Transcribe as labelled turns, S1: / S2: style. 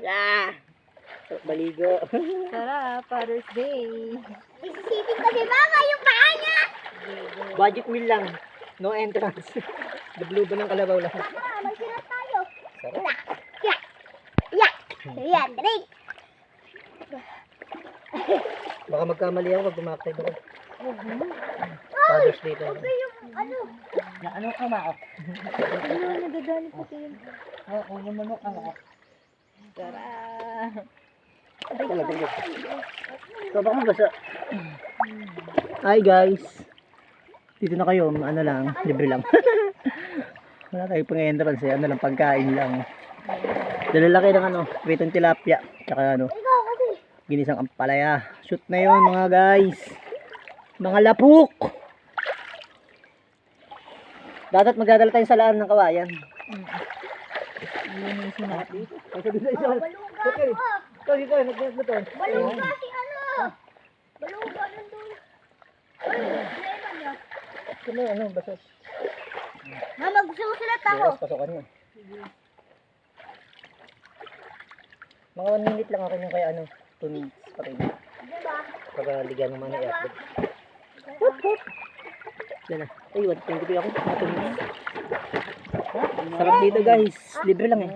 S1: La. Sarap baligo.
S2: Sarap, Father's Day.
S3: Isisipin ko si Mama yung paa niya.
S1: Budget meal lang. No entrance. Dubluban ng kalabaw lang.
S3: Mama, magsirat tayo.
S1: Sarap.
S3: Yan, drink.
S1: Baka magkamali ako pag bumakay ako. Father's Day tayo.
S3: Yung ano?
S1: Na anong ama?
S2: Ano, nagdadali po kayo.
S1: Oo, naman ang ama.
S2: Sarap.
S1: So baka basa. Hi guys. Dito na kayo, ano lang, libre lang. Wala tayong pang-entrance eh, ano lang, pagkain lang. Dalalaki ng ano, pritong tilapia, tsaka ano, ginisang ampalaya. Shoot na yon mga guys. Mga lapuk. Dapat magdadala tayong salaan ng kawayan.
S2: Linisin natin.
S1: Okay. Ito, nagdadala to.
S3: Baluga si ano? Baluga nandun.
S1: Ano, basta.
S3: Mama, magsusulat ako.
S1: Yes, pasokan mo. Mga 1 minute lang ako yung kaya ano, 2 minutes pa rin.
S3: Diba?
S1: Para ligyan naman i-upload. Yan na. Ay, 120 ako. Mga 2 minutes. Sarap dito guys. Libre lang eh.